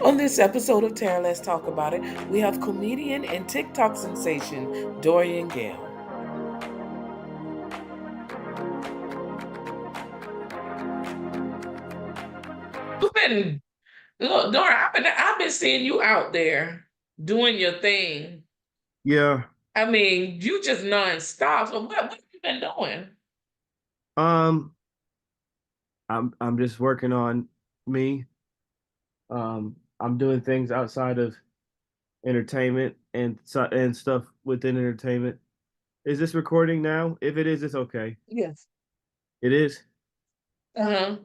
On this episode of Tara Let's Talk About It, we have comedian and TikTok sensation Dorian Gale. You've been, look, Dora, I've been seeing you out there doing your thing. Yeah. I mean, you just nonstop. So what have you been doing? Um, I'm just working on me. I'm doing things outside of entertainment and stuff within entertainment. Is this recording now? If it is, it's okay. Yes. It is Uh-huh.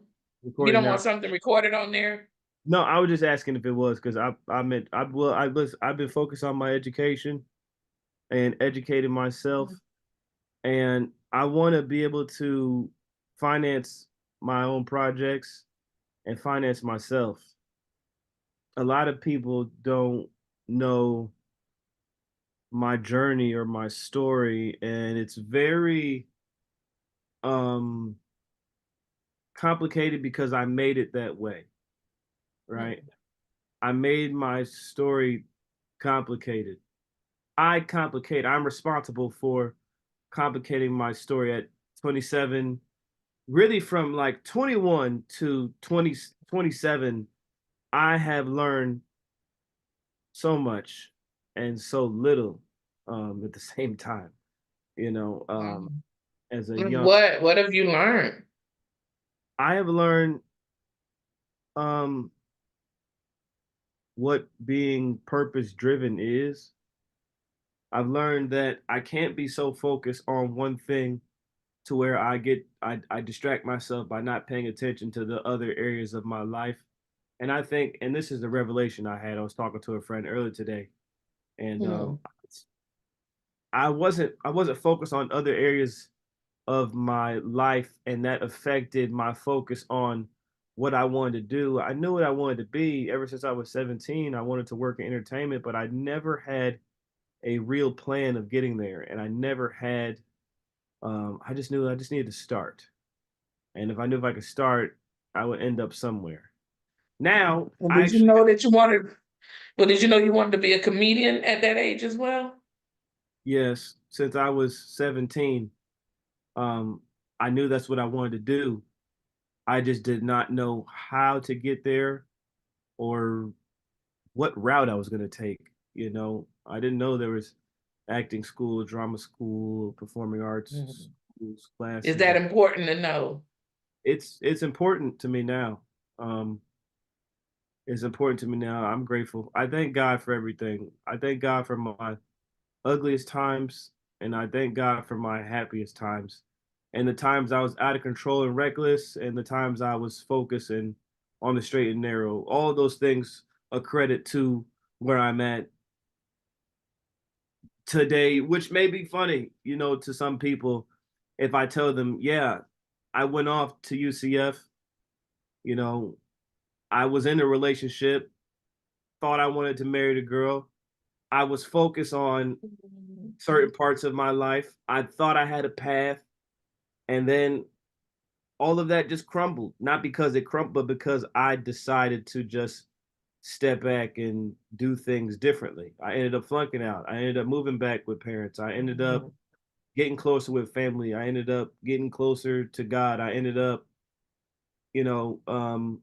You recording don't want now. something recorded on there? No, I was just asking if it was because I've been focused on my education and educating myself, and I want to be able to finance my own projects and finance myself. A lot of people don't know my journey or my story, and it's very um complicated because I made it that way, right? Mhm. I made my story complicated. I'm responsible for complicating my story at 27, really from like 21 to 27. I have learned so much and so little at the same time, you know. Mhm. As a young, What have you learned? I have learned um what being purpose driven is. I've learned that I can't be so focused on one thing to where I distract myself by not paying attention to the other areas of my life. And I think, and this is the revelation I had. I was talking to a friend earlier today, and Hmm. I wasn't focused on other areas of my life, and that affected my focus on what I wanted to do. I knew what I wanted to be ever since I was 17. I wanted to work in entertainment, but I never had a real plan of getting there, and I never had. I just knew I just needed to start, and if I knew if I could start, I would end up somewhere. Now, Well, I did you actually know that you wanted? Well, did you know you wanted to be a comedian at that age as well? yes, since I was 17, um, I knew that's what I wanted to do. I just did not know how to get there or what route I was going to take. I didn't know there was acting school, drama school, performing arts Mhm. schools, Is classes. that important to know? It's important to me now. Um, it's important to me now. I'm grateful. I thank God for everything. I thank God for my ugliest times, and I thank God for my happiest times, and the times I was out of control and reckless, and the times I was focusing on the straight and narrow. All of those things a credit to where I'm at today, which may be funny, to some people if I tell them, yeah, I went off to UCF, you know, I was in a relationship, thought I wanted to marry the girl. I was focused on certain parts of my life. I thought I had a path, and then all of that just crumbled. Not because it crumbled, but because I decided to just step back and do things differently. I ended up flunking out. I ended up moving back with parents. I ended up Mhm. getting closer with family. I ended up getting closer to God. I ended up, you know, um,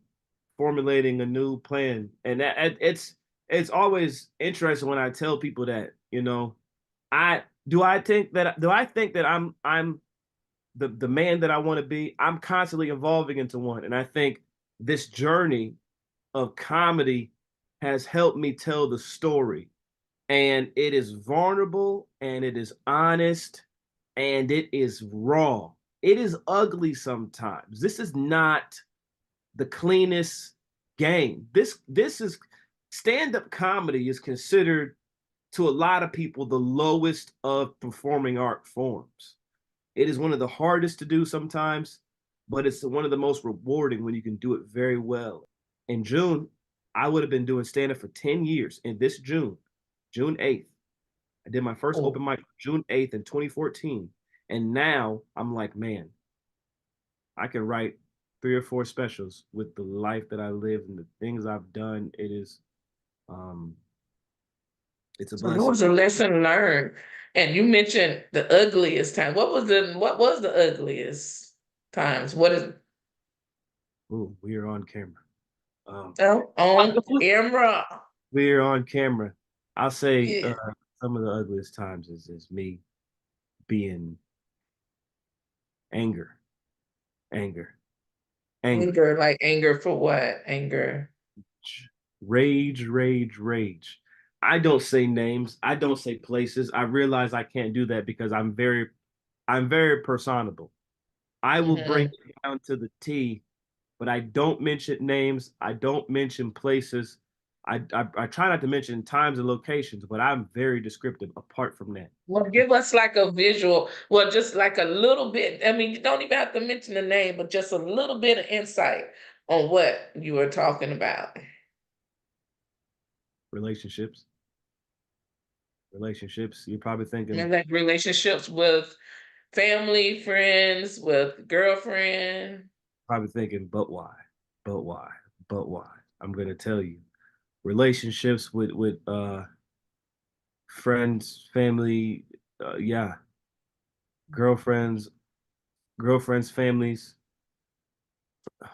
formulating a new plan. And it's always interesting when I tell people that, I think that I'm the man that I want to be. I'm constantly evolving into one. And I think this journey of comedy has helped me tell the story. And it is vulnerable and it is honest and it is raw. It is ugly sometimes. This is not the cleanest game. This is stand-up comedy is considered to a lot of people the lowest of performing art forms. It is one of the hardest to do sometimes, but it's one of the most rewarding when you can do it very well. In June, I would have been doing stand-up for 10 years. In this June, June 8th, I did my first Oh, open mic June 8th in 2014. And now I'm like, man, I can write. three or four specials with the life that I live and the things I've done. Um, it's a So it blessing. was a lesson learned. And you mentioned the ugliest time. What was the ugliest times? What is Ooh, we are on camera. Um, oh, on camera? we're on camera. I'll say Yeah. some of the ugliest times is me being anger, anger, anger, Anger, like anger for what? Anger. rage, rage, rage. I don't say names. I don't say places. I realize I can't do that because I'm very personable. I will bring Hmm. it down to the T, but I don't mention names. I don't mention places. I try not to mention times and locations, but I'm very descriptive apart from that. Well, give us like a visual. Well, just like a little bit. I mean, you don't even have to mention the name, but just a little bit of insight on what you were talking about. Relationships, relationships. You're probably thinking, And like relationships with family, friends, with girlfriend. but why? But why? But why? I'm gonna tell you. Relationships with friends, family, yeah, girlfriends, girlfriends, families.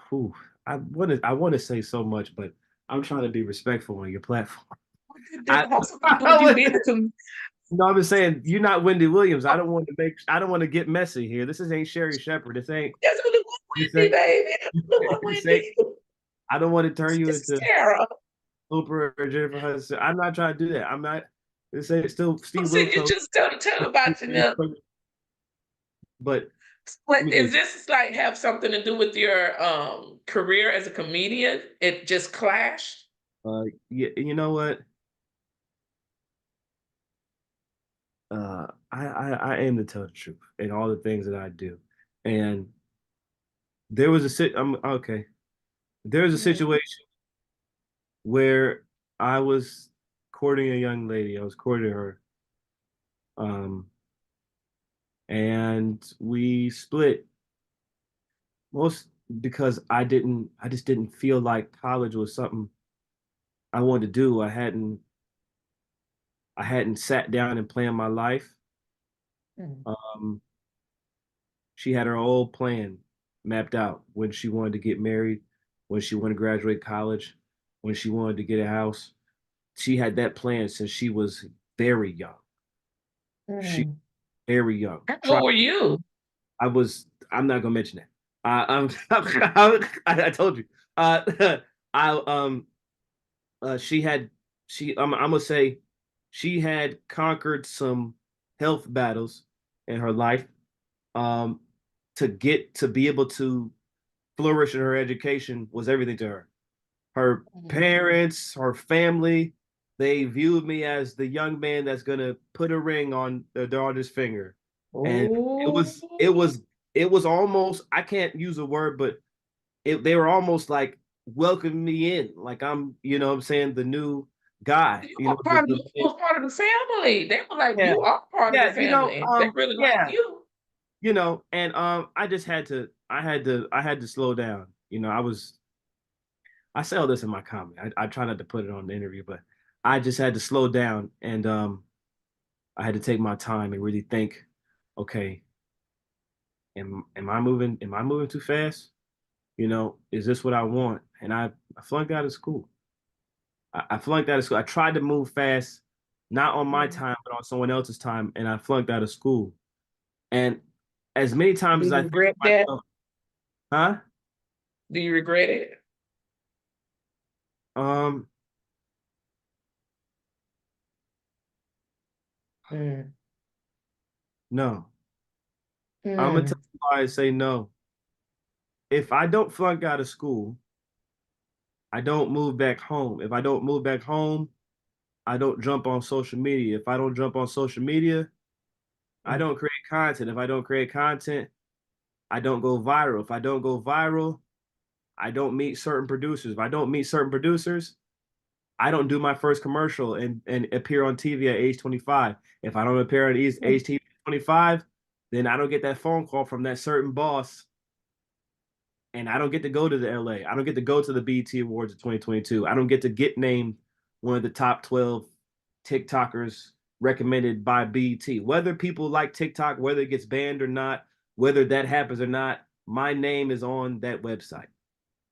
Whew, I want to say so much, but I'm trying to be respectful on your platform. What did I, that have something to do with I you would, being a no, I'm just saying you're not Wendy Williams. I don't want to get messy here. This is ain't Sherry Shepherd. That's really what This Wendy, ain't baby. That's really what this ain't. Wendy. I don't want to turn you This is into Tara. Oprah or Jennifer Hudson. I'm not trying to do that. I'm not. This ain't still Oh, Steve see, you Wilkos. just tell about you now. But let What me is ask this like have something to do with your career as a comedian? It just clashed? you, you know what? I aim to tell the truth in all the things that I do. And there was a sit. I'm okay. There was a Mhm. situation where I was courting a young lady. I was courting her, um, and we split most because I just didn't feel like college was something I wanted to do. I hadn't sat down and planned my life. Mhm. Um, she had her whole plan mapped out when she wanted to get married, when she wanted to graduate college, when she wanted to get a house. She had that plan since she was very young. She Mhm. very young. How Try. old were you? I'm not gonna mention that. I told you. I she had I'm gonna say she had conquered some health battles in her life um to get to be able to flourish in her education was everything to her. Her Mhm. parents, her family, they viewed me as the young man that's gonna put a ring on their daughter's finger. And it Oh, was it was it was almost, I can't use a word, but they were almost like welcoming me in, like I'm, what I'm saying, the new guy, you are part of you was part of the family. They were like, yeah, you are part of the yeah, family. They really like yeah, you. and I just I had to slow down. I say all this in my comment. I try not to put it on the interview, but I just had to slow down and I had to take my time and really think, okay, am I moving too fast? Is this what I want? And I flunked out of school. I flunked out of school. I tried to move fast, not on my Mhm. time, but on someone else's time, and I flunked out of school. And as many Do times as you I think regret to that? myself, huh? Do you regret it? Um, Mm. no. I'm gonna tell Mm. you why I say no. If I don't flunk out of school, I don't move back home. If I don't move back home, I don't jump on social media. If I don't jump on social media, I Mm. don't create content. If I don't create content, I don't go viral. If I don't go viral, I don't meet certain producers. If I don't meet certain producers, I don't do my first commercial and appear on TV at age 25. If I don't appear on age TV at 25, then I don't get that phone call from that certain boss and I don't get to go to the LA. I don't get to go to the BET Awards of 2022. I don't get named one of the top 12 TikTokers recommended by BET. Whether people like TikTok, whether it gets banned or not, whether that happens or not, my name is on that website.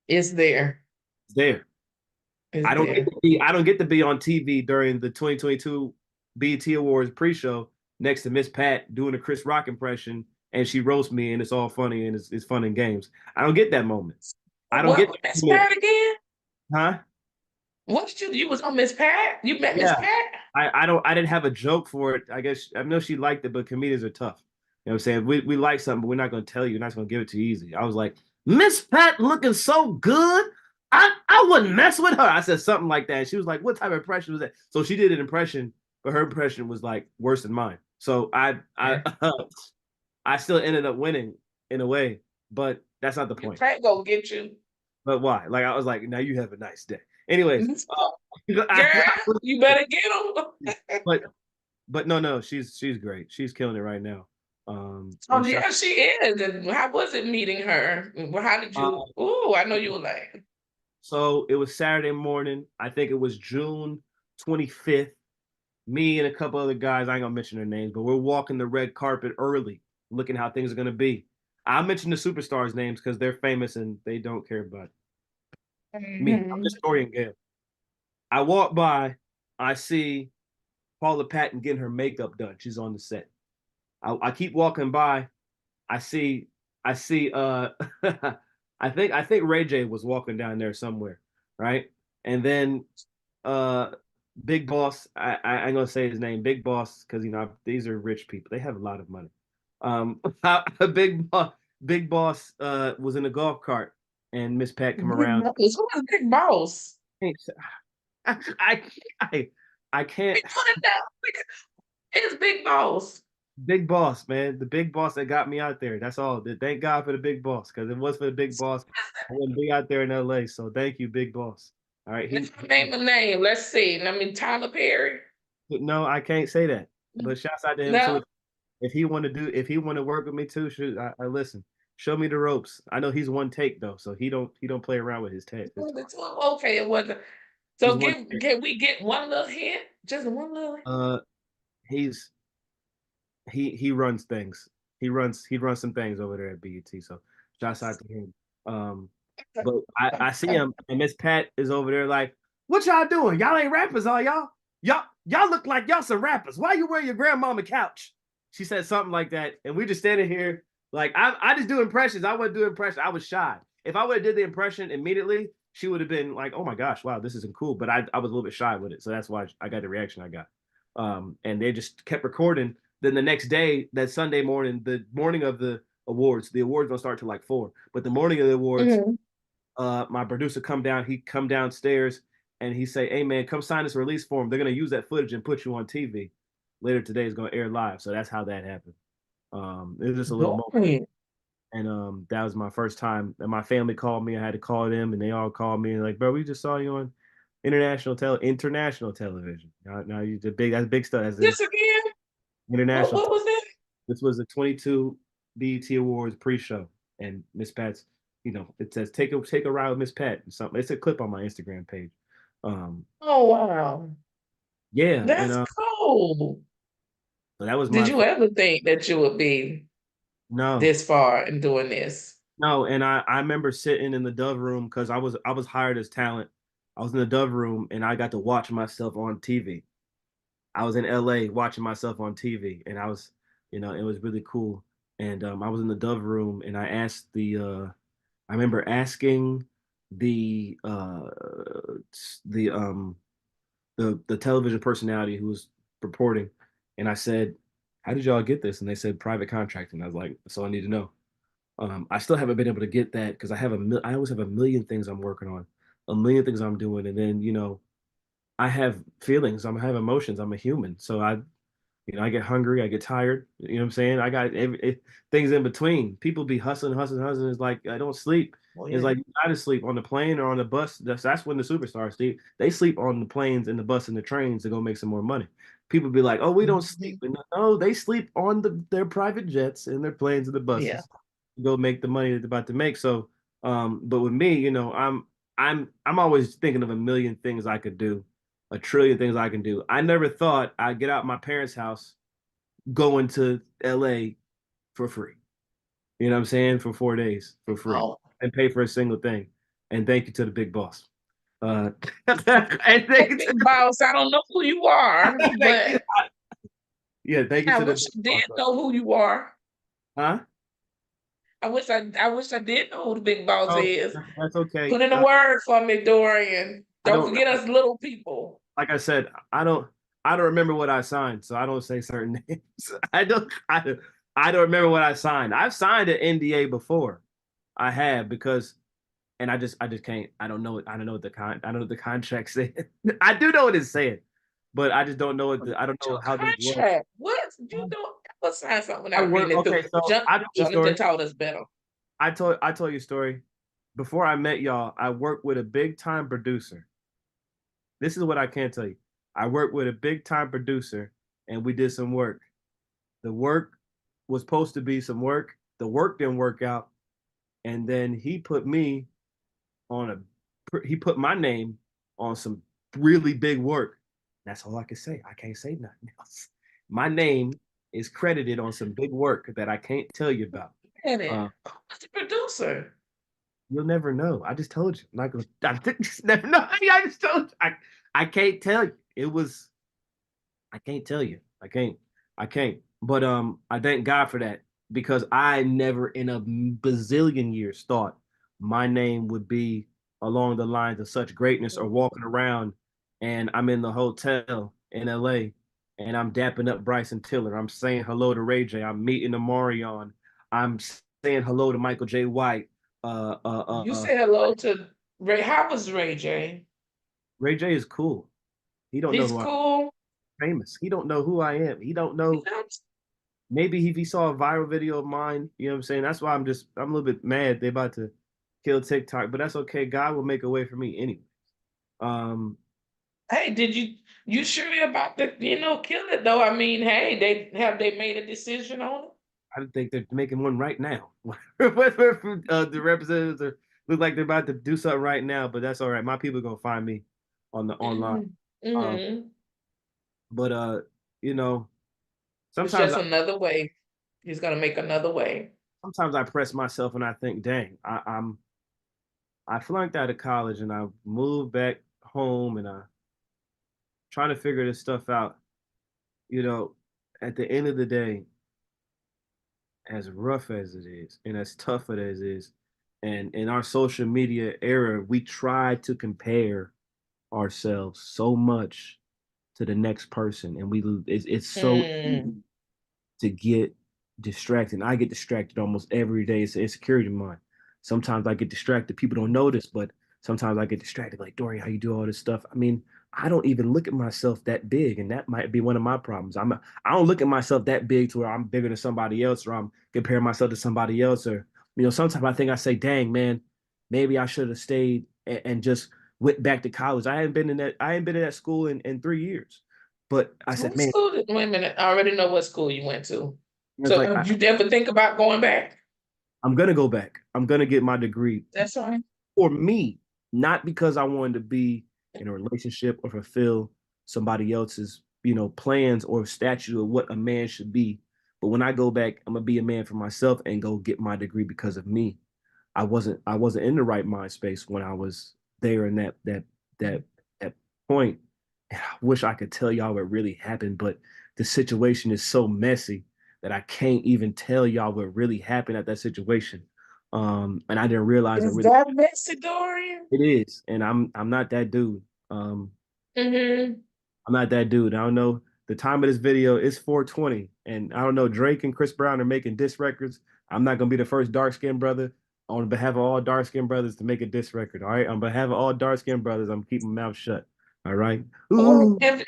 It's there. It's there. It's there. I don't get to be on TV during the 2022 BET Awards pre-show next to Miss Pat doing a Chris Rock impression, and she roasts me, and it's all funny and it's fun and games. I don't get that moment. I don't What get was that Miss moment. Pat again? Huh? What did you was on Miss Pat? You met Miss Yeah. Pat? I didn't have a joke for it. I guess I know she liked it, but comedians are tough. You know what I'm saying? We like something, but we're not gonna tell you. We're not gonna give it to you easy. I was like, Miss Pat looking so good. I wouldn't mess with her. I said something like that. She was like, what type of impression was that? So she did an impression, but her impression was like worse than mine. So I still ended up winning in a way, but that's not the Miss point. Pat gonna get you. But why? Like I was like, now you have a nice day. Anyways, Girl, you better get them. but no, she's great. She's killing it right now. Oh And yeah, she is. And how was it meeting her? Well, how did uh, you? Oh, I know you were like. so it was Saturday morning. I think it was June 25th. Me and a couple other guys, I ain't gonna mention their names, but we're walking the red carpet early, looking how things are gonna be. I'll mention the superstars' names because they're famous and they don't care about me. I'm Mhm. just Tori and Gail. I walk by, I see Paula Patton getting her makeup done. She's on the set. I keep walking by. I see I see I think Ray J was walking down there somewhere, right? And then uh Big Boss, I ain't gonna say his name, Big Boss, because you know these are rich people. They have a lot of money. Big Boss, Big Boss was in a golf cart, and Miss Pat come Big around. boss. Who was Big Boss? I, I can't. We put it down. It's Big Boss. Big Boss, man, the Big Boss that got me out there. That's all. Thank God for the Big Boss, because if it was for the Big Boss, I wouldn't be out there in LA. So thank you, Big Boss. All right, Let's name a name. Let's see. I mean, Tyler Perry. no, I can't say that. But shouts out to him too. No. If he want to work with me too, shoot, I listen. Show me the ropes. I know he's one take though, so he don't play around with his tape. Okay, it wasn't. He's So one. can we get one little hint? Just one little. Uh, he's he runs things. He runs some things over there at BET. So shouts out to him. Um, but I see him and Miss Pat is over there like, what y'all doing? Y'all ain't rappers, are y'all? Y'all look like y'all some rappers. Why you wearing your grandmama couch? She said something like that, and we just standing here like I just do impressions. I wouldn't do impressions. I was shy. If I would have did the impression immediately, she would have been like, "Oh my gosh, wow, this isn't cool." But I was a little bit shy with it, so that's why I got the reaction I got. And they just kept recording. Then the next day, that Sunday morning, the morning of the awards don't start till like 4. But the morning of the awards, Mhm. my producer come down. He come downstairs and he say, "Hey man, come sign this release form. They're gonna use that footage and put you on TV later today. Is gonna air live." So that's how that happened. It was just a little moment, Boy. and that was my first time. And my family called me. I had to call them, and they all called me and like, "Bro, we just saw you on international television. Now you the big that's big stuff. That's This again? international. What was that? This was the 22 BET Awards pre-show, and Miss Pat's. You know, it says take a ride with Miss Pat. Something. It's a clip on my Instagram page. Um, Oh wow. yeah, and That's cool. so that was Did my you first. ever think that you would be No, this far in doing this? no, and I remember sitting in the Dove room because I was hired as talent. I was in the Dove room and I got to watch myself on TV. I was in LA watching myself on TV, and I was, you know, it was really cool. And I was in the Dove room, and I asked I remember asking the uh, the um, the television personality who was reporting, and I said, "How did y'all get this?" And they said private contracting. I was like, "So I need to know." I still haven't been able to get that because I always have a million things I'm working on, a million things I'm doing, and then you know I have feelings, I have emotions, I'm a human, so I get hungry, I get tired. You know what I'm saying? I got things in between. People be hustling, hustling, hustling. It's like I don't sleep. Oh It's yeah. like you gotta sleep on the plane or on the bus. That's when the superstars sleep. They sleep on the planes and the bus and the trains to go make some more money. People be like, "Oh, we don't sleep." Mhm. And no, they sleep on their private jets and their planes and the Yeah. buses to go make the money that they're about to make. So But with me, I'm always thinking of a million things I could do, a trillion things I can do. I never thought I'd get out my parents' house, going to LA for free. You know what I'm saying? For 4 days for free Oh, and pay for a single thing. And thank you to the big boss. And thank you to big boss, I don't know who you are, thank you. but Yeah, thank you I to the wish big I boss. did know who you are. Huh? I wish I did know who the big boss Oh, is. that's okay. Put in a word for me, Dorian. I Don't don't forget us little people. like I said, I don't remember what I signed, so I don't say certain names. I don't remember what I signed. I've signed an NDA before. I have because and I just can't. I don't know it. I don't know what I don't know what the contract said. I do know what it's saying, but I just don't know I don't know Your how things work. contract. What? You don't ever sign something I without reading work it through. okay, so I told you a Jonathan story. taught us better. I told you a story. Before I met y'all, I worked with a big time producer. This is what I can tell you. I worked with a big time producer and we did some work. The work was supposed to be some work. The work didn't work out. And then on he put my name on some really big work. That's all I can say. I can't say nothing else. My name is credited on some big work that I can't tell you about. And it. Uh, Who was the producer? you'll never know. I just told you. I'm not gonna. I just never know. I just told you. I can't tell you. It was. I can't tell you. I can't. I can't. But I thank God for that because I never in a bazillion years thought my name would be along the lines of such greatness or walking around and I'm in the hotel in LA and I'm dapping up Bryson Tiller. I'm saying hello to Ray J. I'm meeting Amarion. I'm saying hello to Michael J. White. Uh, uh, uh, You uh, say hello to Ray. How was Ray J? Ray J is cool. He don't know He's who I'm cool. famous. He don't know who I am. He don't You know. know, Maybe if he saw a viral video of mine, you know what I'm saying? That's why I'm a little bit mad they about to kill TikTok, but that's okay. God will make a way for me anyway. Um, hey, you sure about the kill it though? I mean, hey, they made a decision on it? I think they're making one right now. The representatives look like they're about to do something right now, but that's all right. My people are gonna find me on the online. Mhm. Um, Mhm. but you know, It's sometimes just I another way. He's gonna make another way. sometimes I press myself and I think, dang, I flunked out of college and I moved back home and I trying to figure this stuff out. You know, at the end of the day, as rough as it is and as tough as it is, and in our social media era, we try to compare ourselves so much to the next person, and it's so easy Mm. to get distracted. I get distracted almost every day. It's an insecurity of mine. Sometimes I get distracted. People don't notice, but sometimes I get distracted. Like, Dorian, how you do all this stuff? I mean, I don't even look at myself that big, and that might be one of my problems. I don't look at myself that big to where I'm bigger than somebody else, or I'm comparing myself to somebody else, or sometimes I think I say, dang man, maybe I should have stayed and just went back to college. I hadn't been in that school in 3 years. But I said, What man, school did wait a minute? I already know what school you went to. it's So like have you ever think about going back? I'm gonna go back. I'm gonna get my degree That's right. for me, not because I wanted to be in a relationship or fulfill somebody else's, plans or statute of what a man should be. But when I go back, I'm gonna be a man for myself and go get my degree because of me. I wasn't in the right mind space when I was there in that that point. And I wish I could tell y'all what really happened, but the situation is so messy that I can't even tell y'all what really happened at that situation. And I didn't realize it Is really that Messi, Dorian? it is. And I'm not that dude. Um, Mm-hmm. I'm not that dude. I don't know. The time of this video is 420. And I don't know, Drake and Chris Brown are making diss records. I'm not gonna be the first dark skinned brother on behalf of all dark skinned brothers to make a diss record. All right. On behalf of all dark skinned brothers, I'm keeping my mouth shut. All right. Well, Ooh. if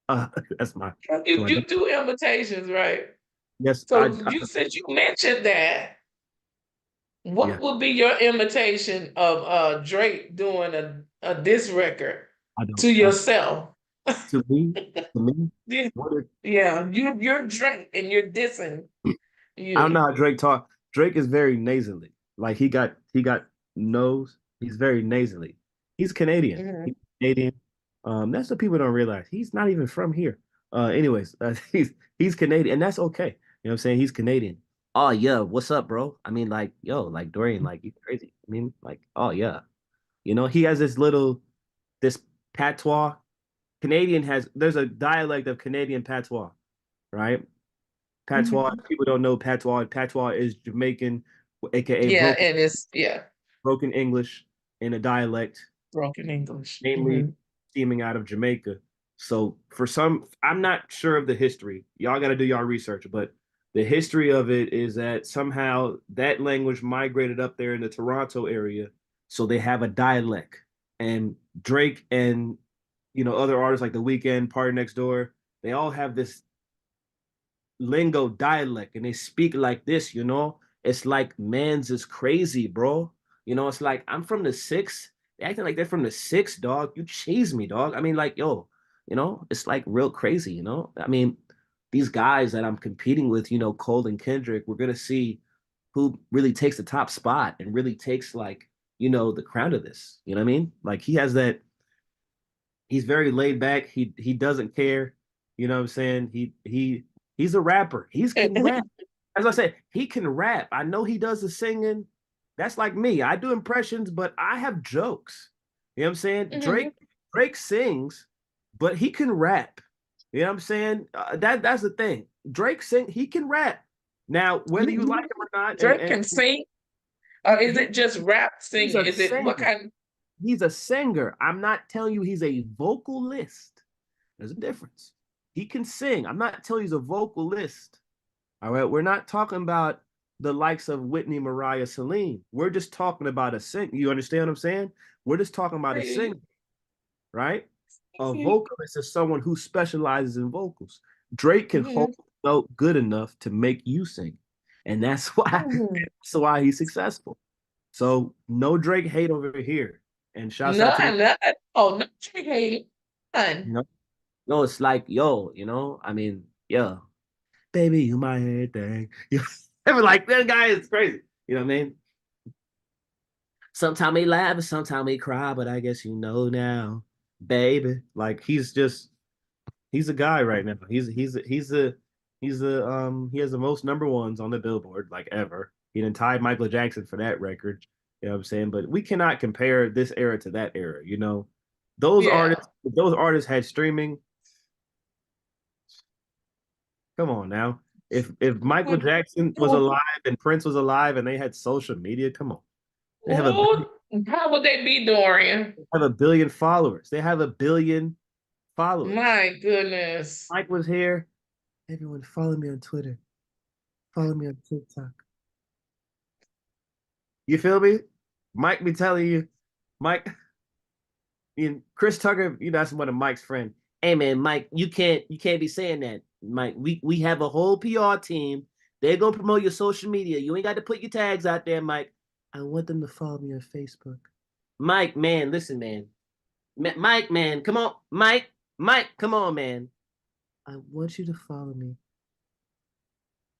Uh, that's my if you do imitations, right? yes, So you said you mentioned that. yeah, What would be your imitation of Drake doing a diss record I don't to I yourself? to me, to me, Yeah, what is yeah, you're Drake and you're dissing I don't you. know how Drake talk. Drake is very nasally. Like he got nose. He's very nasally. He's Canadian. Mhm. He's Canadian. That's what people don't realize. He's not even from here. Anyways, he's Canadian, and that's okay. You know what I'm saying? He's Canadian. Oh yeah, what's up, bro? I mean, like, yo, like Dorian, like you crazy. I mean, like, oh yeah. He has this patois. There's a dialect of Canadian patois, right? Patois, Mhm. people don't know patois. Patois is Jamaican, aka Yeah, and it's broken English in a dialect, broken English. namely steaming out of Jamaica. So I'm not sure of the history. Y'all got to do y'all research, but the history of it is that somehow that language migrated up there in the Toronto area, so they have a dialect. And Drake and other artists like The Weeknd, Party Next Door, they all have this lingo dialect and they speak like this. It's like man's is crazy, bro. It's like I'm from the six. They acting like they're from the six, dog. You chase me, dog. I mean, like, yo, it's like real crazy. I mean, these guys that I'm competing with, Cole and Kendrick, we're gonna see who really takes the top spot and really takes like, the crown of this. You know what I mean? Like he's very laid back. He doesn't care. You know what I'm saying? He's a rapper. He can Mhm. rap. As I said, he can rap. I know he does the singing. That's like me. I do impressions, but I have jokes. You know what I'm saying? Drake Mhm. Drake sings, but he can rap. You know what I'm saying? That's the thing. He can rap. Now, whether you like him or not, Drake and can sing. Or is he, it just rap he's singing? a Is it what singer. kind? He's a singer. I'm not telling you he's a vocalist. There's a difference. He can sing. I'm not telling you he's a vocalist. All right. We're not talking about the likes of Whitney, Mariah, Celine. We're just talking about a sing. You understand what I'm saying? We're just talking about a singer, right? A vocalist is someone who specializes in vocals. Drake can hold Mhm. a note good enough to make you sing. And that's why Mhm. that's why he's successful. So no Drake hate over here. And shouts out to my None, none. Oh, no, Drake hate none. you know, no, it's like, yo, I mean, yeah, baby, you my everything. Ever like that guy is crazy. You know what I mean? Sometimes he laugh and sometimes he cry, but I guess you know now, baby. Like he's a guy right now. He has the most number ones on the Billboard like ever. He done tied Michael Jackson for that record. You know what I'm saying? But we cannot compare this era to that era. Those Yeah. artists, if those artists had streaming. Come on now. If Michael Jackson was alive and Prince was alive and they had social media, come on. They have a Ooh, how would they be, Dorian? have a billion followers. They have a billion followers. My goodness. Mike was here. Everyone follow me on Twitter. Follow me on TikTok. You feel me? Mike be telling you, Mike, Chris Tucker, that's one of Mike's friend. Hey man, Mike, you can't be saying that. Mike, we have a whole PR team. They're gonna promote your social media. You ain't got to put your tags out there, Mike. I want them to follow me on Facebook. Mike, man, listen, man. Mike, man, come on. Mike, come on, man. I want you to follow me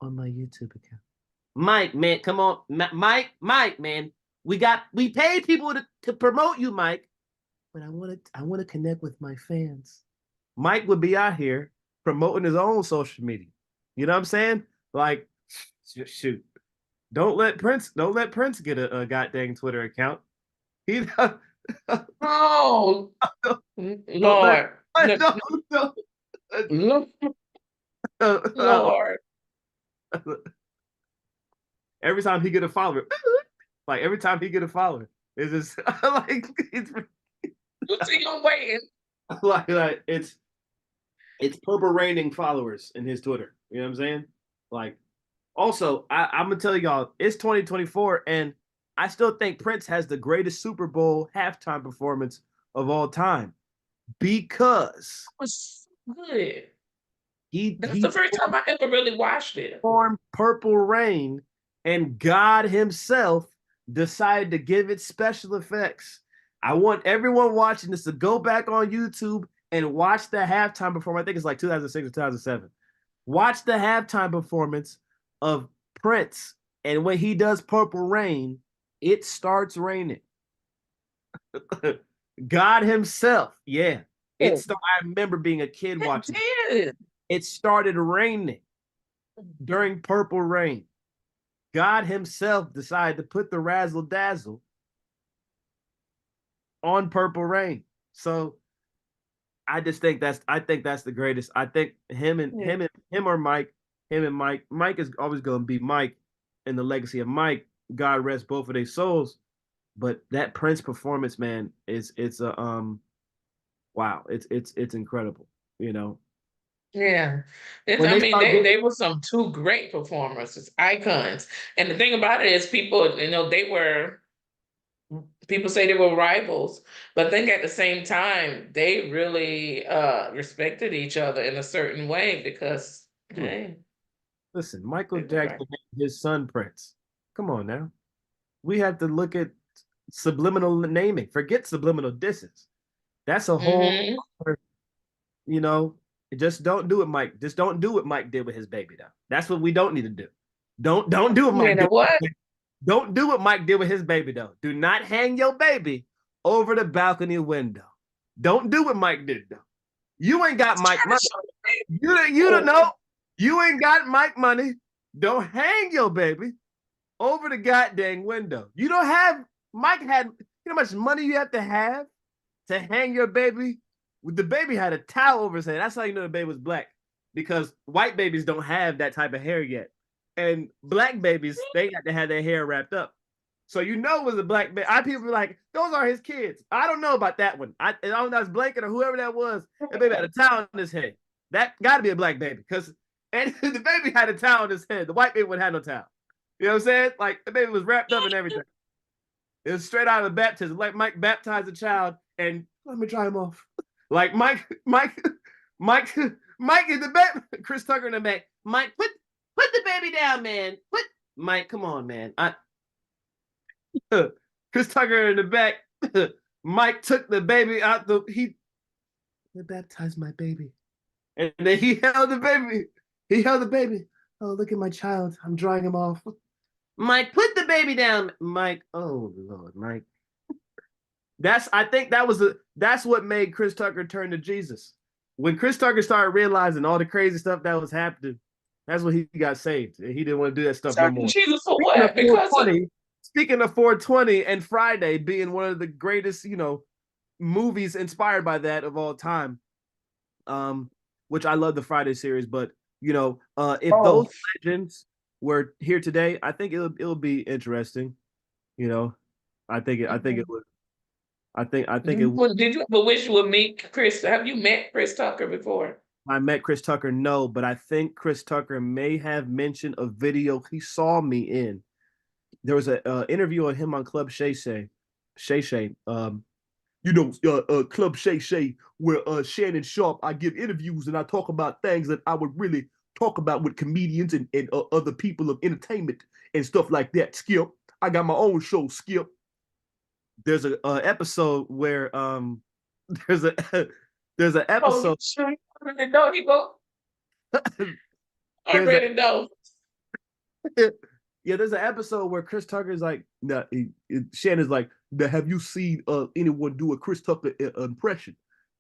on my YouTube account. Mike, man, come on. Mike, man. We paid people to promote you, Mike. But I want to connect with my fans. Mike would be out here promoting his own social media. You know what I'm saying? Like, shoot. Don't let Prince get a goddamn Twitter account. He don't, Oh, don't let Lord. don't, don't, Look, Lord. every time he get a follower, like every time he get a follower, it's just like What's he gonna wait? like it's purple raining followers in his Twitter. You know what I'm saying? Like, also, I'm gonna tell y'all, it's 2024, and I still think Prince has the greatest Super Bowl halftime performance of all time because Was so good. That's he the first time I ever really watched it. performed Purple Rain, and God Himself decided to give it special effects. I want everyone watching this to go back on YouTube and watch the halftime performance. I think it's like 2006 or 2007. Watch the halftime performance of Prince And when he does Purple Rain, it starts raining. God himself, yeah. I remember being a kid It watching. did. It started raining during Purple Rain. God himself decided to put the razzle dazzle on Purple Rain. So I just think that's the greatest. I think him and Yeah. him or Mike, him and Mike. Mike is always going to be Mike, and the legacy of Mike. God rest both of their souls. But that Prince performance, man, it's a wow. It's incredible. You know, Yeah. when I they mean, start getting they were some two great performers, it's icons. And the thing about it is people, they were people say they were rivals, but I think at the same time, they really respected each other in a certain way because look, hey, listen, Michael they were right. Jackson named his son Prince. Come on now. We have to look at subliminal naming. Forget subliminal distance. That's a whole, Mm-hmm. you know, just don't do it, Mike. Just don't do what Mike did with his baby though. That's what we don't need to do. Don't do what You Mike know did. what? Don't do what Mike did with his baby though. Do not hang your baby over the balcony window. Don't do what Mike did though. You ain't got Mike money. You don't know. You ain't got Mike money. Don't hang your baby over the goddamn window. You don't have Mike had how much money you have to hang your baby. The baby had a towel over his head. That's how you know the baby was black. Because white babies don't have that type of hair yet. And black babies, they got to have their hair wrapped up. So you know it was a black baby. People be like, those are his kids. I don't know about that one. I don't know if that's Blanket or whoever that was. That baby had a towel on his head. That got to be a black baby. Because and the baby had a towel on his head. The white baby wouldn't have no towel. You know what I'm saying? Like the baby was wrapped up and everything. It was straight out of the baptism. Like Mike baptized a child and let me dry him off. Like Mike is the back. Chris Tucker in the back. Mike, put the baby down, man. Put Mike, come on, man. Chris Tucker in the back. Mike took the baby out he baptized my baby. And then he held the baby. He held the baby. Oh, look at my child. I'm drying him off. Mike, put the baby down. Mike, oh Lord, Mike. I think that's what made Chris Tucker turn to Jesus. When Chris Tucker started realizing all the crazy stuff that was happening, that's when he got saved. He didn't want to do that stuff no more. Jesus for Speaking of what? Because of 420, speaking of 420 and Friday being one of the greatest, movies inspired by that of all time. Which I love the Friday series, but if those legends were here today, I think it'll be interesting. I think it would. I think it. Did you ever wish you would meet Chris? Have you met Chris Tucker before? I met Chris Tucker, no, but I think Chris Tucker may have mentioned a video he saw me in. There was a interview on him on Club Shay Shay, Club Shay Shay, where Shannon Sharp, I give interviews and I talk about things that I would really talk about with comedians and other people of entertainment and stuff like that. Skip, I got my own show, Skip. There's a episode where there's a there's an episode. Sure. I already know he go. Already know. Yeah, there's an episode where Chris Tucker's like, nah, Shannon's like, have you seen anyone do a Chris Tucker impression?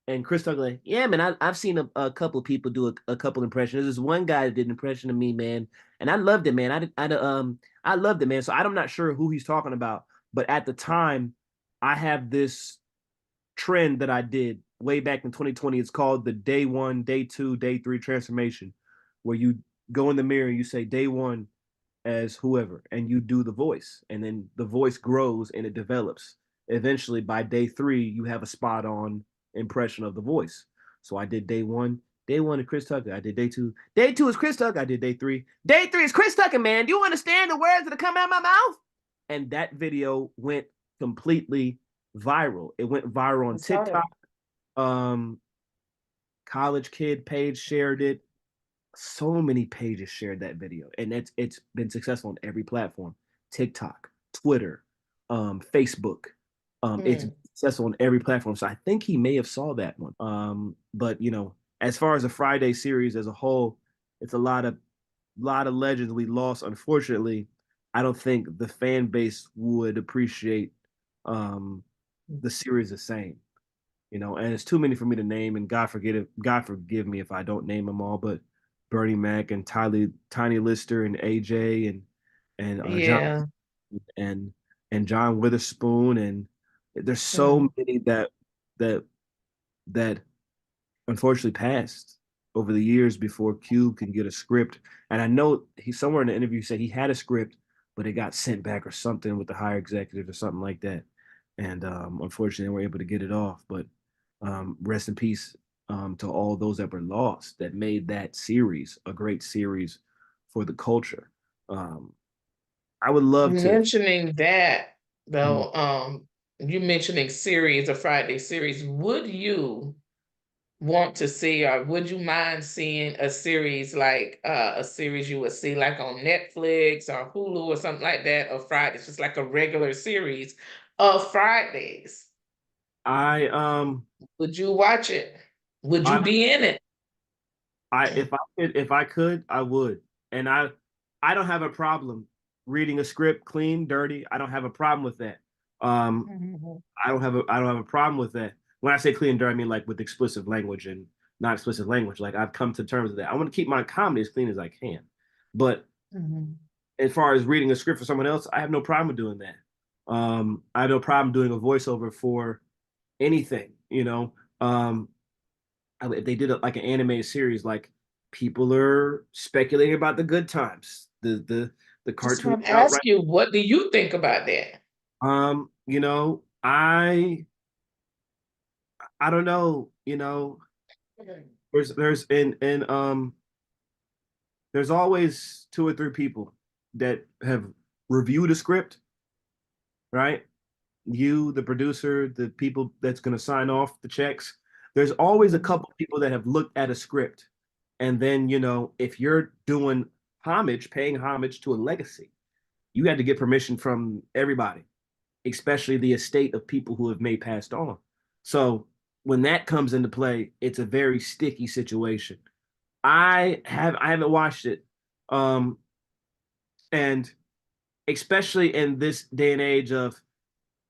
And Chris Tucker like, yeah, man, I've seen a couple of people do a couple impressions. There's this one guy that did an impression of me, man, and I loved it, man. I loved it, man. So I'm not sure who he's talking about, but at the time, I have this trend that I did way back in 2020. It's called the day 1, day 2, day 3 transformation, where you go in the mirror and you say day 1 as whoever, and you do the voice, and then the voice grows and it develops. Eventually, by day 3, you have a spot on impression of the voice. So I did day 1. Day 1 is Chris Tucker. I did day 2. Day 2 is Chris Tucker. I did day 3. Day 3 is Chris Tucker, man. Do you understand the words that are coming out of my mouth? And that video went completely viral. It went viral on TikTok. College Kid page shared it. So many pages shared that video, and it's been successful on every platform: TikTok, Twitter, Facebook. It's successful on every platform. So I think he may have saw that one. But as far as the Friday series as a whole, it's a lot of legends we lost, unfortunately. I don't think the fan base would appreciate um, the series the same. And it's too many for me to name, and God forgive me if I don't name them all, but Bernie Mac and Tiny Lister and AJ and John Yeah. and John Witherspoon, and there's so Mhm. many that that unfortunately passed over the years before Cube can get a script. And I know he somewhere in the interview said he had a script, but it got sent back or something with the higher executive or something like that. And unfortunately, they were able to get it off. But rest in peace to all those that were lost that made that series a great series for the culture. Um, I would love to. Mentioning that Mhm. though, you mentioning series, a Friday series, would you want to see, or would you mind seeing a series like a series you would see like on Netflix or Hulu or something like that of Fridays, just like a regular series of Fridays? I Would you watch it? Would I you be in it? if I could, I would. And I don't have a problem reading a script clean, dirty. I don't have a problem with that. Um, Mhm. I don't have a problem with that. When I say clean and dirty, I mean like with explicit language and not explicit language. Like I've come to terms with that. I want to keep my comedy as clean as I can. But Mhm. as far as reading a script for someone else, I have no problem with doing that. I have no problem doing a voiceover for anything, you know. If they did like an animated series, like people are speculating about the good times, the Just cartoon want to outright. ask you, what do you think about that? I don't know, there's always two or three people that have reviewed a script, right? You, the producer, the people that's going to sign off the checks. There's always a couple people that have looked at a script. And then, if you're doing homage, paying homage to a legacy, you had to get permission from everybody, especially the estate of people who have made passed on. So when that comes into play, it's a very sticky situation. I haven't watched it. Um, and especially in this day and age of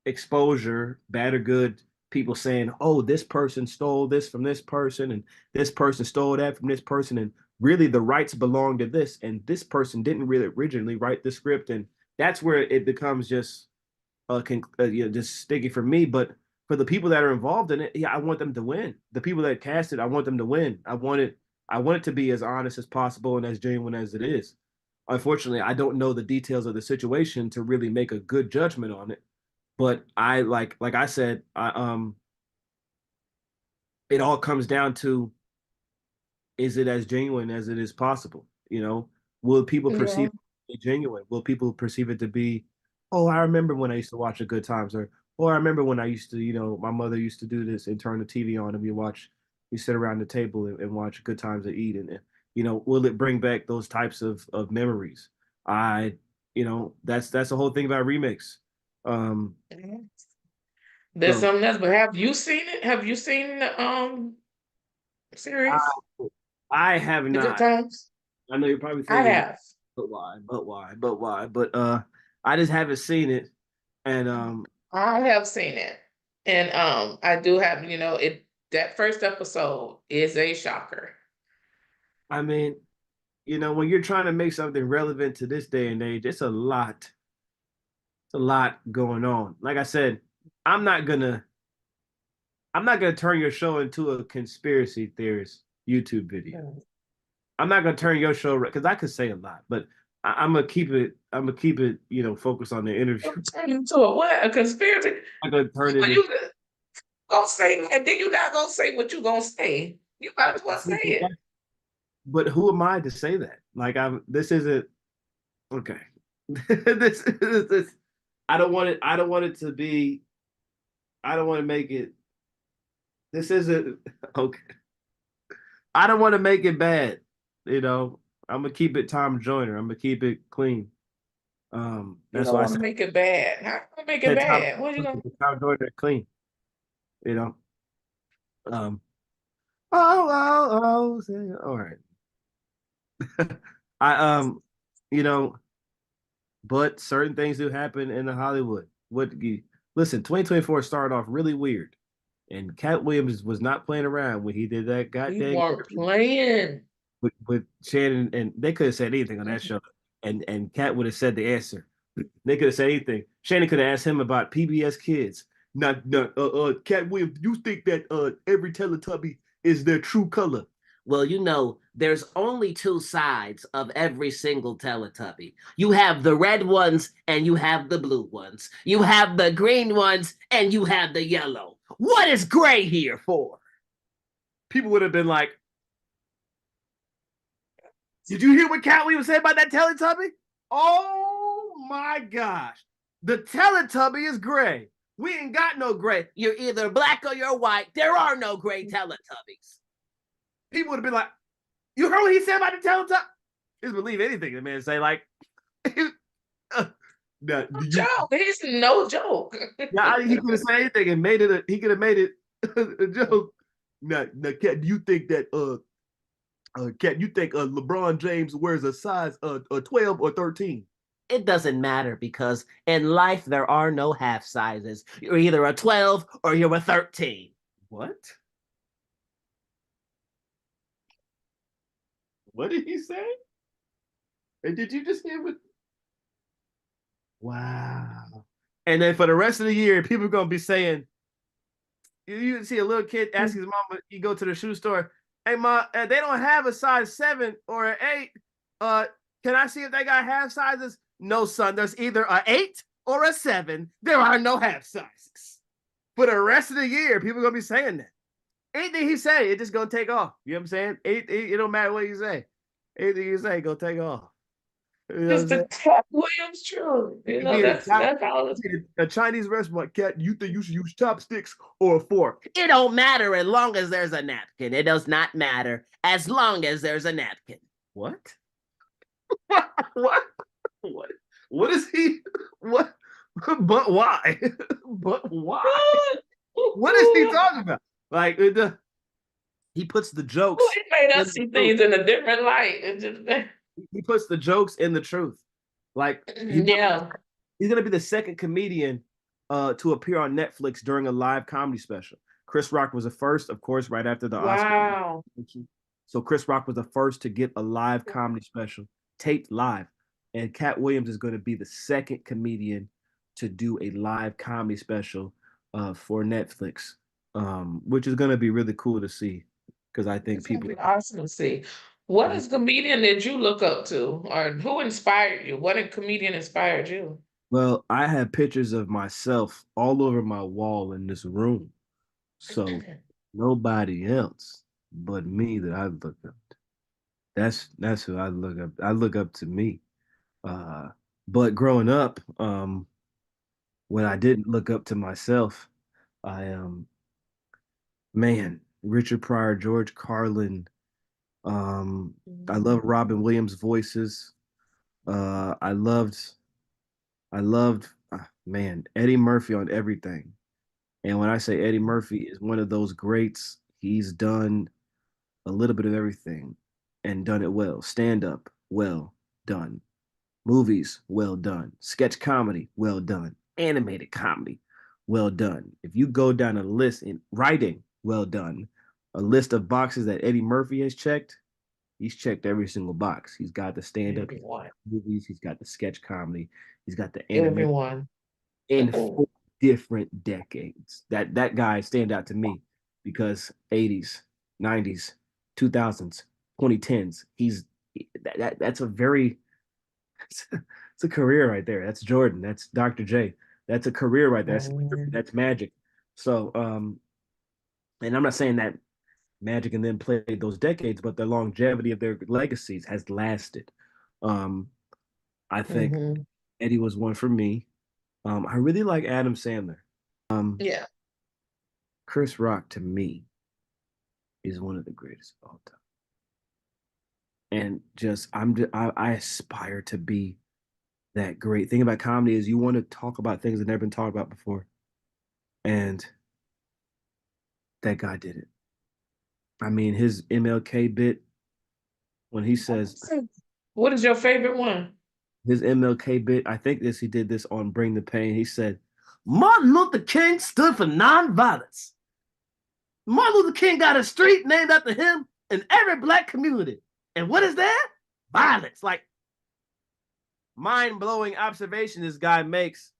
exposure, bad or good, people saying, "Oh, this person stole this from this person, and this person stole that from this person, and really the rights belong to this, and this person didn't really originally write the script," and that's where it becomes just just sticky for me. But for the people that are involved in it, yeah, I want them to win. The people that cast it, I want them to win. I want it to be as honest as possible and as genuine as it is. Unfortunately, I don't know the details of the situation to really make a good judgment on it, but I like I said, it all comes down to, is it as genuine as it is possible? Will people perceive Yeah. it genuine? Will people perceive it to be, oh, I remember when I used to watch a Good Times, or I remember when I used to, my mother used to do this and turn the TV on and we sit around the table and watch Good Times and eat, and will it bring back those types of memories? I, that's the whole thing about remix. Um, There's so something else, but have you seen it? Have you seen the I series, I have The Good not. Times? I know you're probably I thinking, have. but why? But why? But why? But I just haven't seen it. And I have seen it. And I do have, it that first episode is a shocker. I mean, when you're trying to make something relevant to this day and age, it's a lot. It's a lot going on. Like I said, I'm not gonna I'm not gonna turn your show into a conspiracy theorist YouTube video. Mm. I'm not gonna turn your show because I could say a lot, but I'm gonna keep it. I'm gonna keep it. Focused on the interview. Don't turn into a what? A conspiracy? I'm not gonna turn Well, it into. you gonna say, and then you not gonna say what you gonna say. You might as well say it. But who am I to say that? Like this isn't okay. This I don't want it. I don't want it to be. I don't want to make it. This isn't okay. I don't want to make it bad. I'm gonna keep it Tom Joyner. I'm gonna keep it clean. You That's don't why I want to said make it bad. How can I make it that bad? What you gonna Tom Joyner clean. You know. Um. All right. I you know but certain things do happen in the Hollywood. Listen, 2024 started off really weird, and Cat Williams was not playing around when he did that We goddamn weren't playing. with Shannon, and they could have said anything on that show, and Cat would have said the answer. They could have said anything. Shannon could have asked him about PBS Kids. Cat Williams, do you think that every Teletubby is their true color? Well, you know, there's only two sides of every single Teletubby. You have the red ones and you have the blue ones. You have the green ones and you have the yellow. What is gray here for? People would have been like, did you hear what Cat Williams said about that Teletubby? Oh my gosh. The Teletubby is gray. We ain't got no gray. You're either black or you're white. There are no gray Teletubbies. People would have been like, you heard what he said about the Teletubby? Just believe anything the man say. Like, No joke. He's no joke. yeah, he could have said anything and made it. He could have made it a joke. Now, Cat, do you think that Cat, you think LeBron James wears a size 12 or 13? It doesn't matter because in life there are no half sizes. You're either a 12 or you're a 13. What? What did he say? And did you just hear what? Wow. And then for the rest of the year, people are gonna be saying, you see a little kid ask his mama, you go to the shoe store, hey ma, they don't have a size 7 or an 8. Can I see if they got half sizes? No, son, there's either an 8 or a 7. There are no half sizes. For the rest of the year, people are gonna be saying that. Anything he say, it's just gonna take off. You know what I'm saying? It don't matter what you say. Anything you say, gonna take off. You know It's the Cat Williams true. That's all it's a Chinese restaurant. Cat, you think you should use chopsticks or a fork? It don't matter as long as there's a napkin. It does not matter as long as there's a napkin. What? What? What? What is he? What? But why? But why? What is he talking about? Like he puts the jokes. It made us see things in a different light. He puts the jokes in the truth. Like yeah, he's gonna be the second comedian to appear on Netflix during a live comedy special. Chris Rock was the first, of course, right after the wow. Oscar. So Chris Rock was the first to get a live comedy special taped live, and Cat Williams is going to be the second comedian to do a live comedy special for Netflix, which is going to be really cool to see because I think It's gonna people. be awesome to see. What is comedian that you look up to, or who inspired you? What comedian inspired you? Well, I have pictures of myself all over my wall in this room, so nobody else but me that I look up to. That's who I look up. I look up to me. But growing up, when I didn't look up to myself, I man, Richard Pryor, George Carlin. I love Robin Williams' voices. Uh, I loved, man, Eddie Murphy on everything. And when I say Eddie Murphy is one of those greats, he's done a little bit of everything and done it well. Stand up, well done. Movies, well done. Sketch comedy, well done. Animated comedy, well done. If you go down a list in writing, well done. A list of boxes that Eddie Murphy has checked, he's checked every single box. He's got the stand up movies, he's got the sketch comedy, he's got the animated Everyone. in 4 different decades. That guy stand out to me because 80s, 90s, 2000s, 2010s. That's a very it's a career right there. That's Jordan. That's Dr. J. That's a career right there. That's magic. So, and I'm not saying that Magic and them played those decades, but the longevity of their legacies has lasted. I think Eddie was one for me. I really like Adam Sandler. Yeah. Chris Rock to me is one of the greatest of all time. And I aspire to be that great. Thing about comedy is you want to talk about things that never been talked about before. And that guy did it. I mean, his MLK bit when he says, what is your favorite one? his MLK bit. I think he did this on Bring the Pain. He said, Martin Luther King stood for nonviolence. Martin Luther King got a street named after him in every black community. And what is that? Violence. Like, mind-blowing observation this guy makes,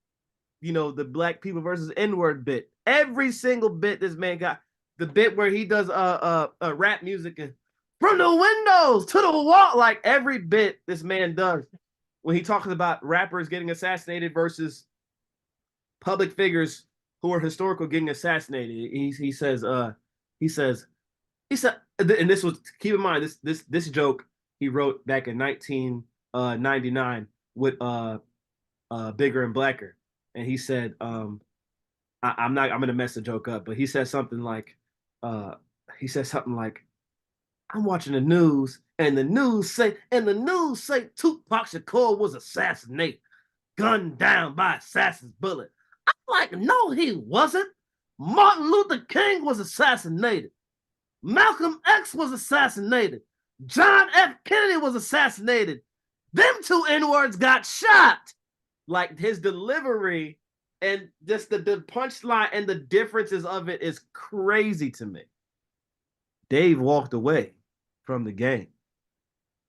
the black people versus N-word bit. Every single bit this man got. The bit where he does rap music and from the windows to the wall, like every bit this man does when he talks about rappers getting assassinated versus public figures who are historical getting assassinated. He says, and this was, keep in mind, this joke he wrote back in 1999 with Bigger and Blacker, and he said, I'm gonna mess the joke up, but he said something like, I'm watching the news, and the news say Tupac Shakur was assassinated, gunned down by assassin's bullet. I'm like, no, he wasn't. Martin Luther King was assassinated. Malcolm X was assassinated. John F. Kennedy was assassinated. Them two N-words got shot. Like, his delivery and just the punchline and the differences of it is crazy to me. Dave walked away from the game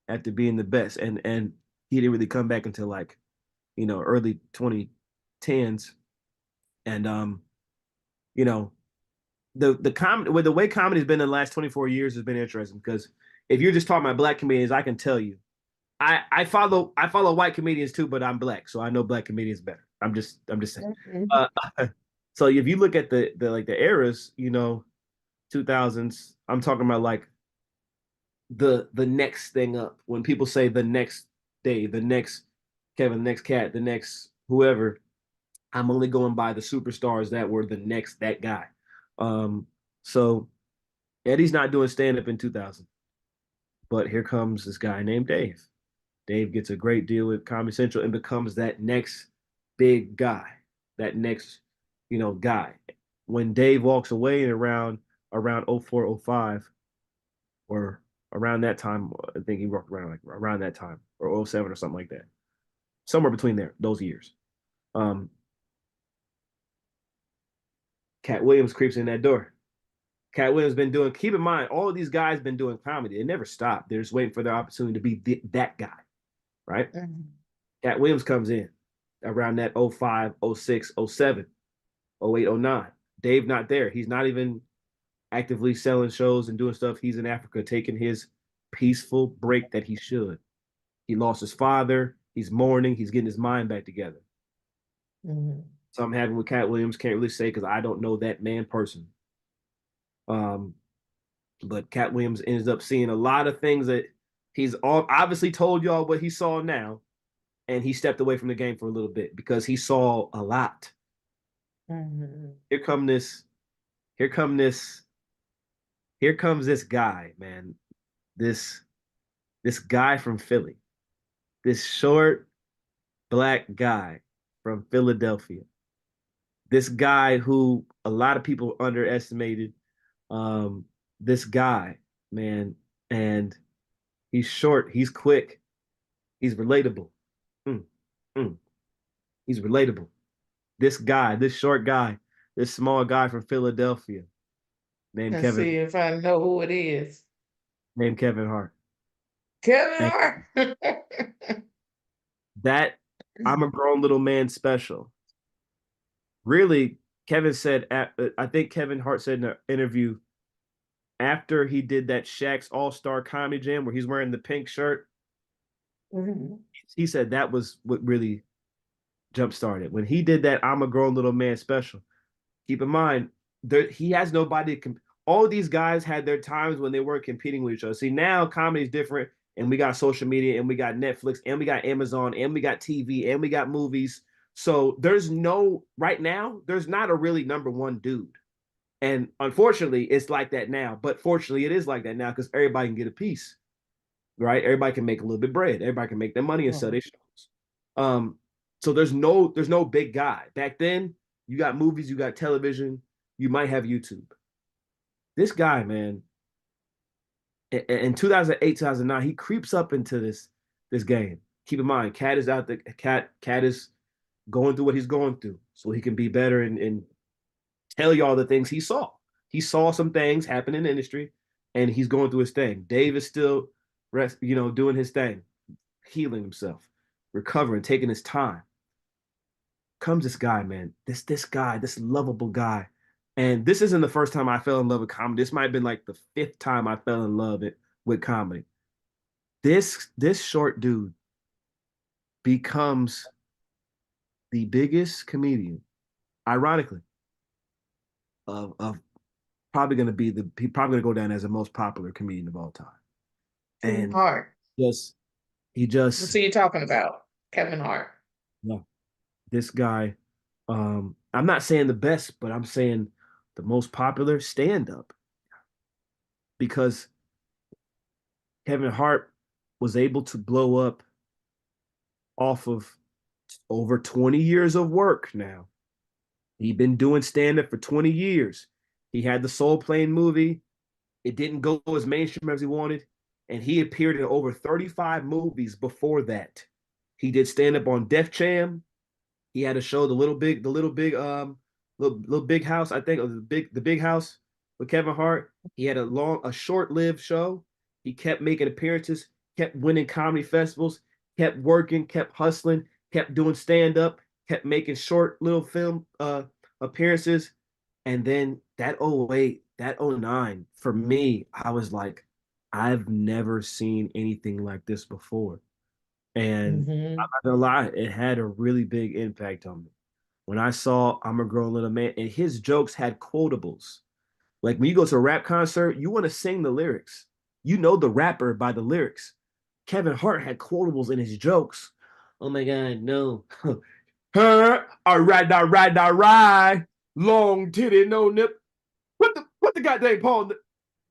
after being the best, and he didn't really come back until like, early 2010s. And the comedy, with the way comedy's been in the last 24 years has been interesting, because if you're just talking about black comedians, I can tell you, I follow white comedians too, but I'm black, so I know black comedians better. I'm just saying. So if you look at the like the eras, 2000s, I'm talking about like the next thing up. When people say the next Dave, the next Kevin, the next Cat, the next whoever, I'm only going by the superstars that were the next that guy. So Eddie's not doing stand up in 2000, but here comes this guy named Dave. Dave gets a great deal with Comedy Central and becomes that next big guy, that next, guy. When Dave walks away in around 04, 05, or around that time, I think he walked around like around that time, or 07 or something like that. Somewhere between those years. Cat Williams creeps in that door. Cat Williams been doing, keep in mind, all of these guys been doing comedy. They never stop. They're just waiting for their opportunity to be that guy, right? Mm-hmm. Cat Williams comes in around that 05, 06, 07, 08, 09. Dave not there. He's not even actively selling shows and doing stuff. He's in Africa taking his peaceful break that he should. He lost his father. He's mourning. He's getting his mind back together. Mm-hmm. So I'm having with Cat Williams, can't really say because I don't know that man personally. But Cat Williams ends up seeing a lot of things that he's obviously told y'all what he saw now, and he stepped away from the game for a little bit because he saw a lot. Mm-hmm. Here comes this guy, man. This guy from Philly, this short black guy from Philadelphia. This guy who a lot of people underestimated. This guy, man, and he's short, he's quick, he's relatable. He's relatable. This guy, this short guy, this small guy from Philadelphia, named Kevin. See if I know who it is. Named Kevin Hart. Kevin Hart. That I'm a Grown Little Man special. Really, Kevin said, I think Kevin Hart said in an interview after he did that Shaq's All-Star Comedy Jam where he's wearing the pink shirt, mm-hmm. He said that was what really jump-started. When he did that I'm a Grown Little Man special, keep in mind, he has nobody. All these guys had their times when they weren't competing with each other. See, now comedy is different, and we got social media, and we got Netflix, and we got Amazon, and we got TV, and we got movies. So right now, there's not a really number one dude. And unfortunately, it's like that now. But fortunately, it is like that now because everybody can get a piece, right? Everybody can make a little bit of bread. Everybody can make their money and sell their shows. So there's no big guy. Back then, you got movies, you got television, you might have YouTube. This guy, man, in 2008, 2009, he creeps up into this game. keep in mind, Cat is out the Cat is going through what he's going through, so he can be better and tell y'all the things he saw. He saw some things happen in the industry, and he's going through his thing. Dave is still, doing his thing, healing himself, recovering, taking his time. Comes this guy, man. This guy, this lovable guy. And this isn't the first time I fell in love with comedy. This might have been like the fifth time I fell in love with comedy. This short dude becomes the biggest comedian, ironically, of probably going to be he probably going to go down as the most popular comedian of all time. Kevin And Hart. just he What's just he talking about? Kevin Hart. yeah, this guy. I'm not saying the best, but I'm saying the most popular stand up because Kevin Hart was able to blow up off of over 20 years of work now. He'd been doing stand up for 20 years. He had the Soul Plane movie. It didn't go as mainstream as he wanted. And he appeared in over 35 movies before that. He did stand up on Def Jam. He had a show, little big house, I think, or the big house with Kevin Hart. He had a short-lived show. He kept making appearances, kept winning comedy festivals, kept working, kept hustling, kept doing stand-up, kept making short little film appearances. And then that '08, that '09, for me, I was like, I've never seen anything like this before. And I'm Hmm. not gonna lie, it had a really big impact on me. When I saw I'm a Grown Little Man, and his jokes had quotables. Like when you go to a rap concert, you want to sing the lyrics. You know the rapper by the lyrics. Kevin Hart had quotables in his jokes. Oh my God, no. All right, all right, all right. Long titty, no nip. What the goddamn Paul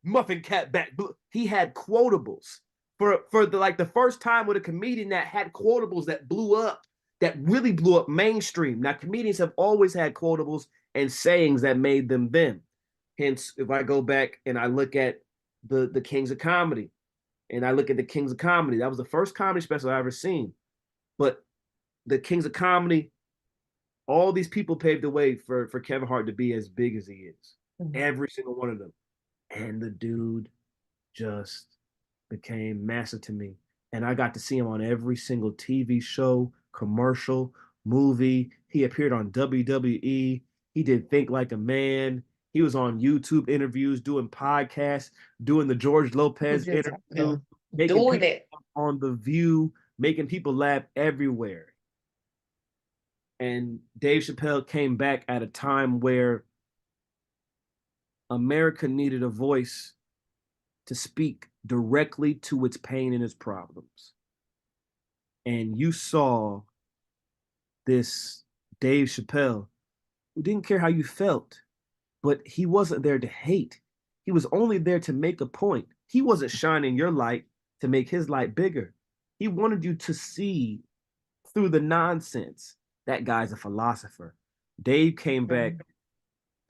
Muffin Cat back? He had quotables for the first time with a comedian that had quotables that blew up, that really blew up mainstream. Now comedians have always had quotables and sayings that made them them. Hence, if I go back and I look at the Kings of Comedy, and I look at the Kings of Comedy, that was the first comedy special I ever seen. But the Kings of Comedy, all these people paved the way for Kevin Hart to be as big as he is. Every single one of them. And the dude just became massive to me. And I got to see him on every single TV show, commercial, movie. He appeared on WWE. He did Think Like a Man. He was on YouTube interviews, doing podcasts, doing the George Lopez Just interview, making doing people it. on The View, making people laugh everywhere. And Dave Chappelle came back at a time where America needed a voice to speak directly to its pain and its problems. And you saw this Dave Chappelle who didn't care how you felt, but he wasn't there to hate. He was only there to make a point. He wasn't shining your light to make his light bigger. He wanted you to see through the nonsense. That guy's a philosopher. Dave came back.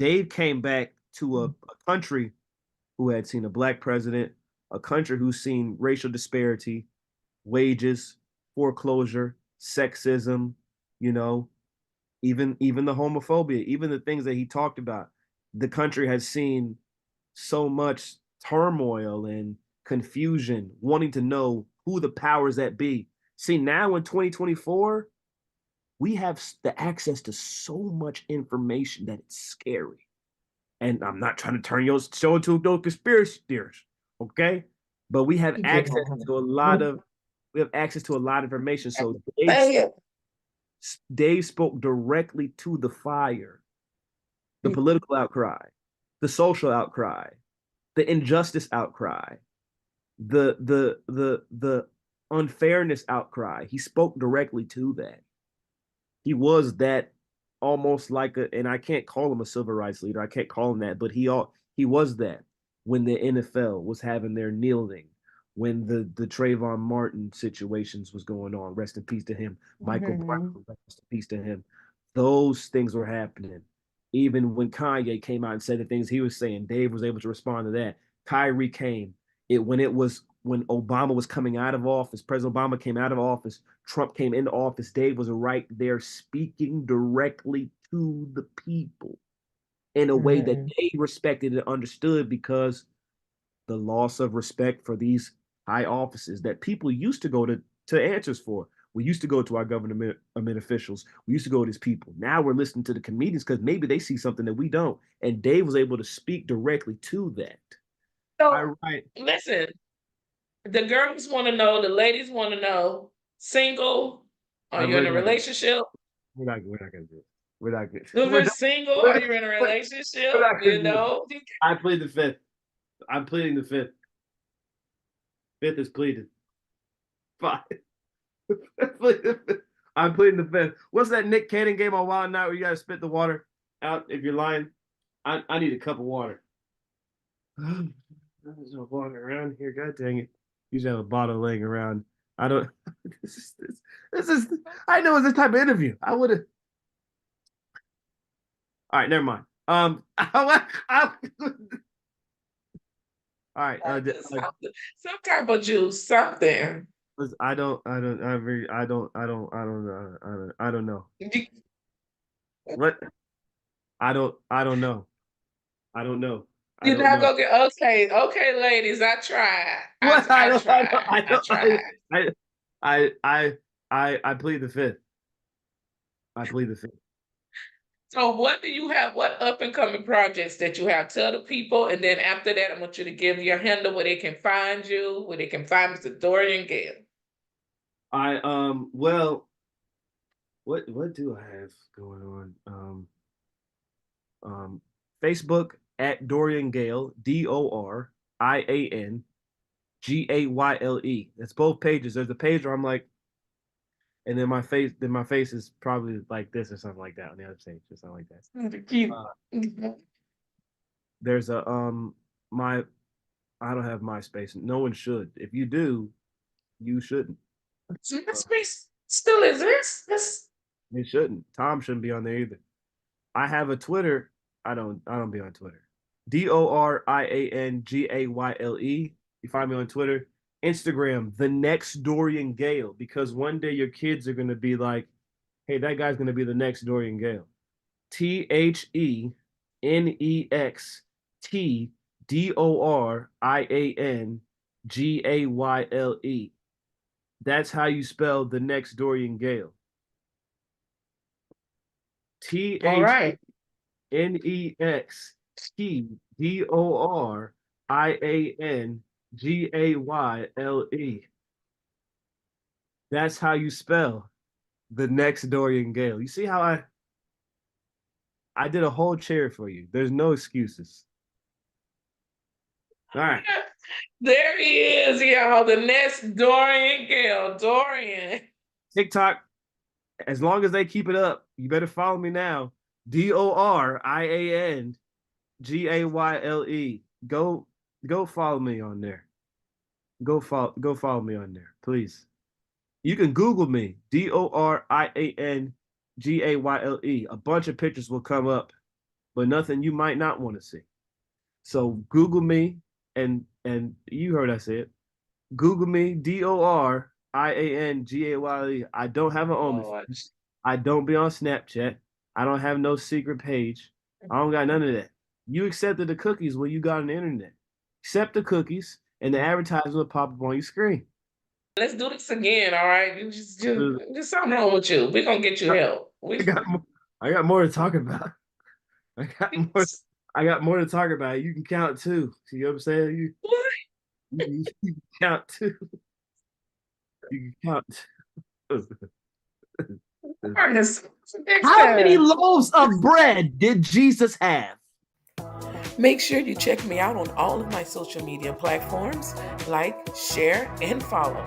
Dave came back to a country who had seen a black president, a country who's seen racial disparity, wages, foreclosure, sexism, you know, even the homophobia, even the things that he talked about. The country has seen so much turmoil and confusion, wanting to know who the powers that be. See, now in 2024, we have the access to so much information that it's scary. And I'm not trying to turn your show into no conspiracy theories, okay? But we have access to a lot of information. So Dave spoke directly to the fire, the political outcry, the social outcry, the injustice outcry, the unfairness outcry. He spoke directly to that. He was that, almost like and I can't call him a civil rights leader. I can't call him that, but he was that when the NFL was having their kneeling, when the Trayvon Martin situations was going on. Rest in peace to him. Michael Mhm. Brown, rest in peace to him. Those things were happening. Even when Kanye came out and said the things he was saying, Dave was able to respond to that. Kyrie came. When it was when Obama was coming out of office, President Obama came out of office, Trump came into office, Dave was right there speaking directly to the people in a way that they respected and understood, because the loss of respect for these high offices that people used to go to answers for. We used to go to our government officials. We used to go to these people. Now we're listening to the comedians because maybe they see something that we don't. And Dave was able to speak directly to that. So, listen, the girls want to know, the ladies want to know, single, are you in a relationship? We're not going to do it. We're not good. We're single, are you in a relationship? You know? I plead the fifth. I'm pleading the fifth. Fifth is pleaded. Five. I'm pleading the fifth. What's that Nick Cannon game on Wild Night where you gotta spit the water out if you're lying? I need a cup of water. There's no water around here. God dang it. You should have a bottle laying around. I don't. This is. I know it's this type of interview. I would have. All right, never mind. All right. Some type of juice, something. I don't know. What? I don't know. You're not gonna get okay, ladies. I tried. What? I tried. I plead the fifth. I plead the fifth. So what do you have? What up and coming projects that you have? Tell the people, and then after that, I want you to give your handle where they can find you, where they can find Mr. Dorian Gale. Well, what do I have going on? Facebook at Dorian Gale, DORIAN GAYLE. That's both pages. There's a page where I'm like, and then my face is probably like this or something like that on the other page or something like that. There's a I don't have MySpace. No one should. If you do, you shouldn't. MySpace still exists. It shouldn't. Tom shouldn't be on there either. I have a Twitter. I don't be on Twitter. DORIANGAYLE. You find me on Twitter. Instagram, the next Dorian Gale, because one day your kids are going to be like, hey, that guy's going to be the next Dorian Gale. THENEXTDORIANGAYLE. That's how you spell the next Dorian Gale. THENEXTDORIANGAYLE. That's how you spell the next Dorian Gale. You see how I did a whole chair for you. There's no excuses. All right. There he is, y'all. The next Dorian Gale. Dorian. TikTok, as long as they keep it up, you better follow me now. DORIANGAYLE. Go follow me on there. Go follow me on there, please. You can Google me, DORIANGAYLE. A bunch of pictures will come up, but nothing you might not want to see. So Google me, and you heard I say it. Google me, DORIANGAYLE. I don't have an OnlyFans. I don't be on Snapchat. I don't have no secret page. I don't got none of that. You accepted the cookies when you got on the internet. Accept the cookies, and the advertisement will pop up on your screen. Let's do this again, all right? You just something wrong with you. We're gonna get you help. I got more to talk about. I got more to talk about. You can count too. See what I'm saying? You can count too. You can count. How many loaves of bread did Jesus have? Make sure you check me out on all of my social media platforms. Like, share, and follow.